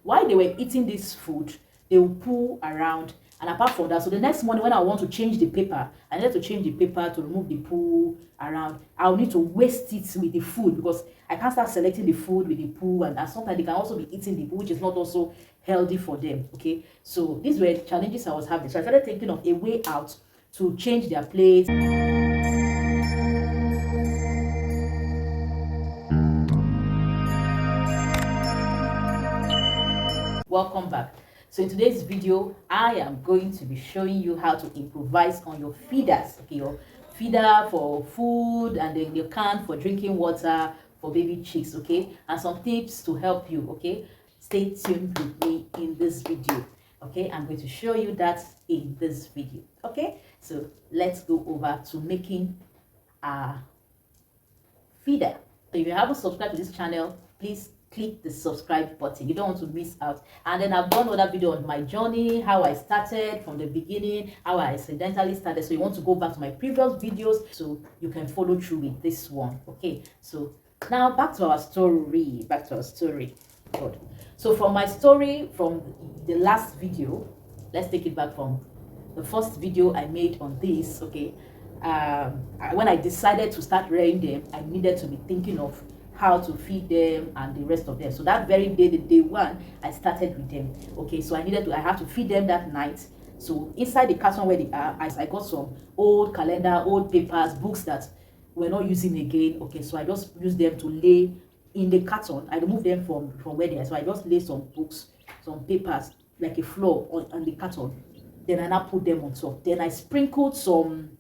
while they were eating this food, they will pull around. And apart from that, so the next morning when I want to change the paper, I need to change the paper to remove the poo around. I'll need to waste it with the food because I can't start selecting the food with the poo, and sometimes they can also be eating the poo, which is not also healthy for them. Okay, so these were challenges I was having. So I started thinking of a way out to change their plates. Welcome back. So in today's video, I am going to be showing you how to improvise on your feeders. Okay, your feeder for food, and then your can for drinking water for baby chicks. Okay, and some tips to help you. Okay, stay tuned with me in this video. Okay, I'm going to show you that in this video. Okay, so let's go over to making a feeder. So if you haven't subscribed to this channel, please click the subscribe button. You don't want to miss out. And then I've done another video on my journey, how I started from the beginning, how I accidentally started. So you want to go back to my previous videos so you can follow through with this one. Okay, so now back to our story. Good. So from my story from the last video, let's take it back from the first video I made on this. Okay, when I decided to start rearing them, I needed to be thinking of how to feed them and the rest of them. So that very day, the day one, I started with them. Okay, so I have to feed them that night. So inside the carton where they are, I got some old calendar, old papers, books that we're not using again. Okay, so I just use them to lay in the carton. I remove them from where they are. So I just lay some books, some papers, like a floor on the carton. Then I now put them on top. Then I sprinkled some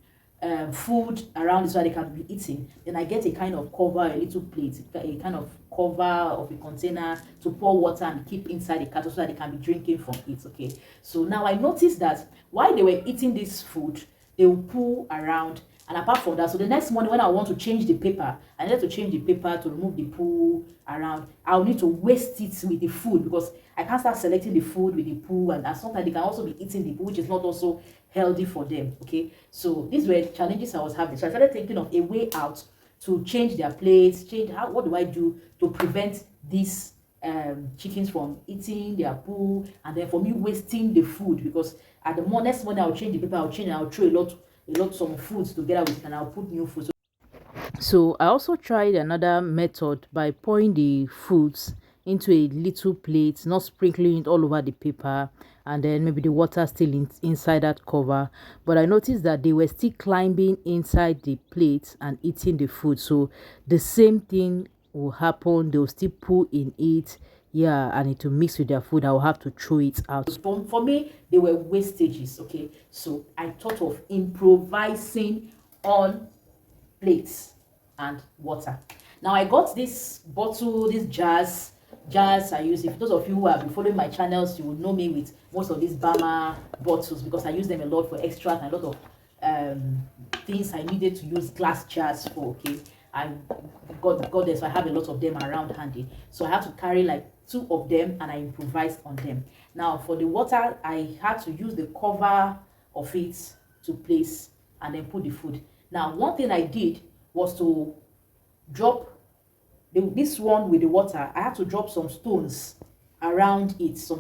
food around it so they can be eating. Then I get a kind of cover, a little plate, a kind of cover of a container to pour water and keep inside the carton so that they can be drinking from it. Okay, so now I noticed that while they were eating this food, they will pull around. And apart from that, so the next morning when I want to change the paper, I need to change the paper to remove the poo around. I'll need to waste it with the food because I can't start selecting the food with the poo, and sometimes they can also be eating the poo, which is not also healthy for them. Okay, so these were challenges I was having. So I started thinking of a way out to change their plates, what do I do to prevent these chickens from eating their poo, and then for me wasting the food, because at the next morning I'll change the paper, I'll throw some foods together with it, and I'll put new food. So I also tried another method by pouring the foods into a little plate, not sprinkling it all over the paper, and then maybe the water still inside that cover. But I noticed that they were still climbing inside the plate and eating the food. So the same thing will happen. They'll still pull in it. Yeah, and it will mix with their food. I'll have to throw it out. For me, they were wastages. Okay, so I thought of improvising on plates and water. Now I got this bottle, these jars I use. If those of you who have been following my channels, you will know me with most of these Bama bottles because I use them a lot for extracts and a lot of things I needed to use glass jars for. Okay, I got this, so I have a lot of them around handy. So I had to carry like 2 of them, and I improvised on them. Now for the water, I had to use the cover of it to place and then put the food. Now one thing I did was to drop this one with the water. I had to drop some stones around it, so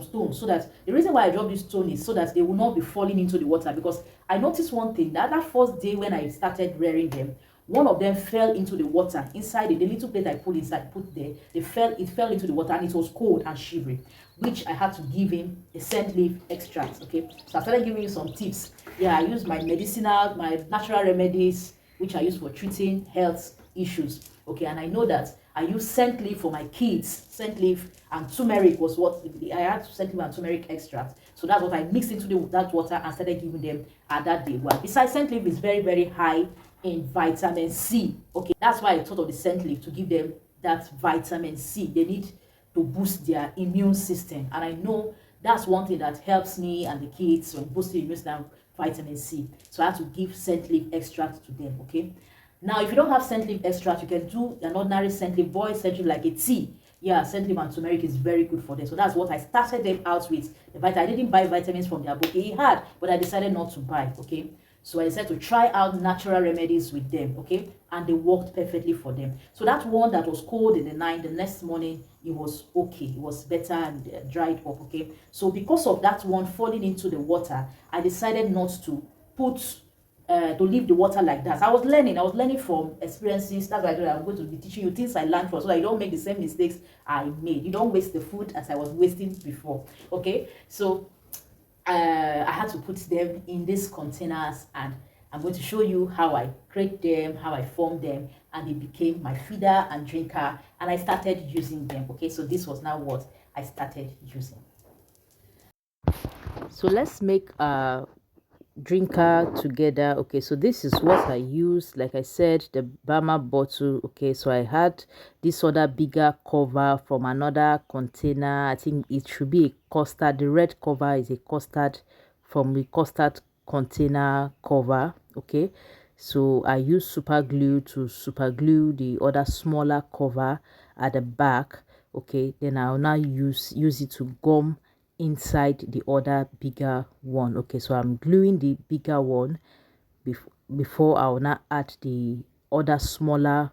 that the reason why I dropped this stone is so that they will not be falling into the water, because I noticed one thing that first day when I started rearing them, one of them fell into the water inside the little plate I put there. It fell into the water, and it was cold and shivering, which I had to give him a scent leaf extract. Okay, so I started giving you some tips. Yeah, I use my natural remedies, which I use for treating health issues. Okay, and I know that I use scent leaf for my kids. Scent leaf and turmeric was what I had. Scent leaf and turmeric extract. So that's what I mixed into that water and started giving them at that day. Well, besides, scent leaf is very, very high in vitamin C. Okay, that's why I thought of the scent leaf, to give them that vitamin C. They need to boost their immune system, and I know that's one thing that helps me and the kids when boosting immune system, vitamin C. So I have to give scent leaf extract to them. Okay, now if you don't have scent leaf extract, you can do an ordinary scent leaf, boil scent leaf like a tea. Yeah, scent leaf and turmeric is very good for them. So that's what I started them out with. I didn't buy vitamins from their book. He had, but I decided not to buy. Okay, So I decided to try out natural remedies with them, okay, and they worked perfectly for them. So that one that was cold in the night, the next morning it was okay, it was better and dried up, okay. So because of that one falling into the water, I decided not to put to leave the water like that. I was learning from experiences. That's why I'm going to be teaching you things I learned from, so that you don't make the same mistakes I made. You don't waste the food as I was wasting before. Okay, so I had to put them in these containers, and I'm going to show you how I create them, how I form them, and they became my feeder and drinker, and I started using them. Okay, so this was now what I started using. So let's make drinker together. Okay, so this is what I use. Like I said, the Bama bottle. Okay, so I had this other bigger cover from another container. I think it should be a custard. The red cover is a custard from the custard container cover. Okay, so I use super glue to super glue the other smaller cover at the back. Okay, then I'll now use it to gum inside the other bigger one. Okay, so I'm gluing the bigger one before I will now add the other smaller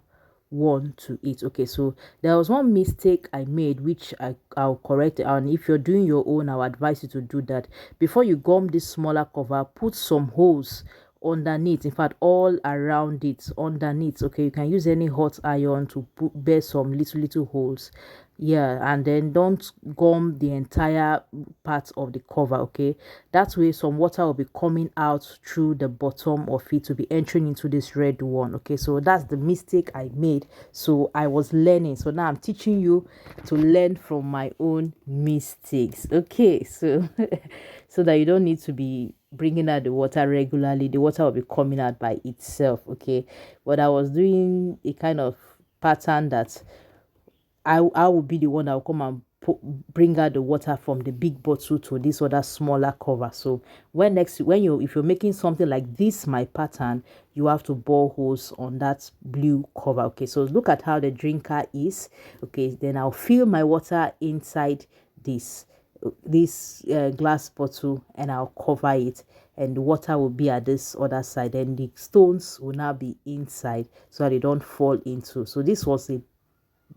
one to it. Okay, so there was one mistake I made which I'll correct, and if you're doing your own, I'll advise you to do that. Before you gum this smaller cover, put some holes underneath, in fact all around it underneath. Okay, you can use any hot iron to put bear some little holes. Yeah, and then don't gum the entire part of the cover. Okay, that way some water will be coming out through the bottom of it to be entering into this red one. Okay, so that's the mistake I made. So I was learning, so now I'm teaching you to learn from my own mistakes. Okay, so so that you don't need to be bringing out the water regularly. The water will be coming out by itself. Okay, but I was doing a kind of pattern that I will be the one that will come and bring out the water from the big bottle to this other smaller cover. So if you're making something like this, my pattern, you have to bore holes on that blue cover. Okay, so look at how the drinker is. Okay, then I'll fill my water inside this glass bottle, and I'll cover it, and the water will be at this other side, and the stones will now be inside so that they don't fall into. So this was a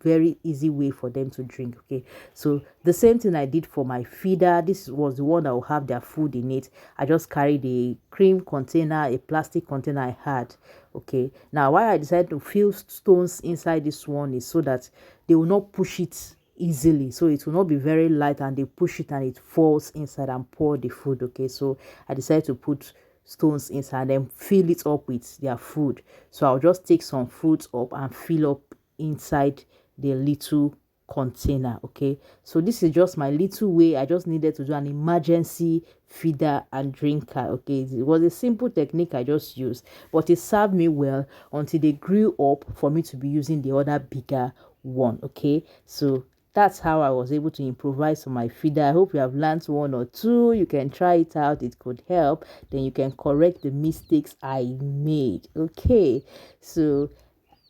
very easy way for them to drink. Okay, so the same thing I did for my feeder. This was the one that will have their food in it. I just carried a cream container, a plastic container I had. Okay, now why I decided to fill stones inside this one is so that they will not push it easily, so it will not be very light, and they push it and it falls inside and pour the food. Okay, so I decided to put stones inside and fill it up with their food. So I'll just take some fruits up and fill up inside the little container. Okay, so this is just my little way. I just needed to do an emergency feeder and drinker. Okay, it was a simple technique I just used, but it served me well until they grew up for me to be using the other bigger one. Okay, so that's how I was able to improvise on my feeder. I hope you have learned one or two. You can try it out, it could help. Then you can correct the mistakes I made. Okay, so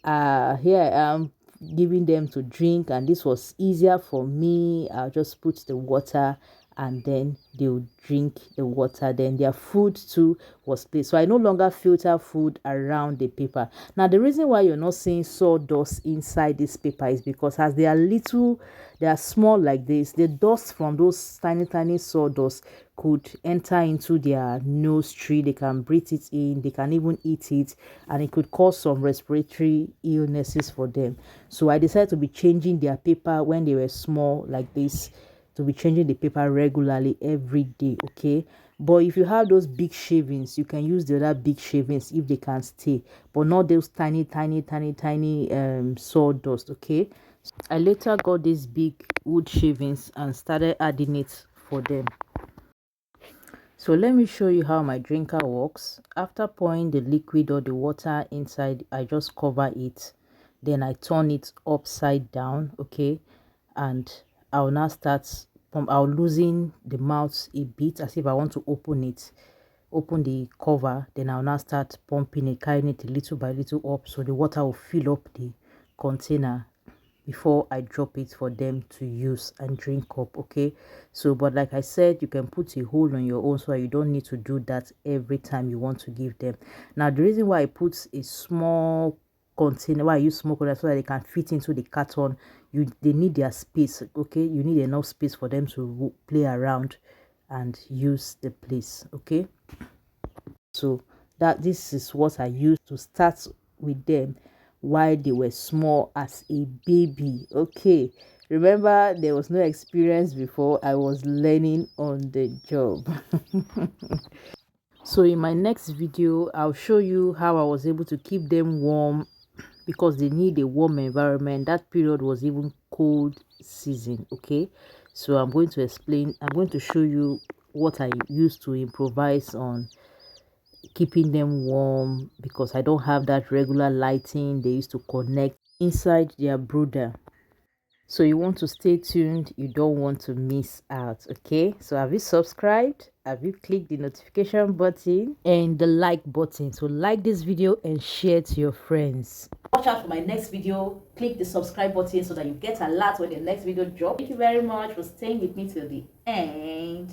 here I am giving them to drink, and this was easier for me. I'll just put the water, and then they'll drink the water. Then their food too was placed, so I no longer filter food around the paper. Now the reason why you're not seeing sawdust inside this paper is because as they are little, they are small like this, the dust from those tiny sawdust could enter into their nose tree. They can breathe it in, they can even eat it, and it could cause some respiratory illnesses for them. So I decided to be changing their paper when they were small like this, to be changing the paper regularly every day. Okay, but if you have those big shavings, you can use the other big shavings if they can stay, but not those tiny sawdust. Okay, I later got these big wood shavings and started adding it for them. So let me show you how my drinker works. After pouring the liquid or the water inside, I just cover it, then I turn it upside down. Okay, and I'll now start I'll loosen the mouth a bit as if I want to open the cover. Then I'll now start pumping it, carrying it little by little up, so the water will fill up the container. before I drop it for them to use and drink up. Okay, so but like I said, you can put a hole on your own so you don't need to do that every time you want to give them. Now the reason why I put a small container, why I use small container, so that they can fit into the carton, they need their space. Okay, you need enough space for them to play around and use the place. Okay, so that this is what I used to start with them while they were small as a baby. Okay, remember, there was no experience before, I was learning on the job. So in my next video, I'll show you how I was able to keep them warm, because they need a warm environment. That period was even cold season. Okay, so I'm going to show you what I used to improvise on keeping them warm, because I don't have that regular lighting they used to connect inside their brooder. So you want to stay tuned, you don't want to miss out. Okay, so have you subscribed? Have you clicked the notification button and the like button? So like this video and share to your friends. Watch out for my next video. Click the subscribe button so that you get alert when the next video drops. Thank you very much for staying with me till the end.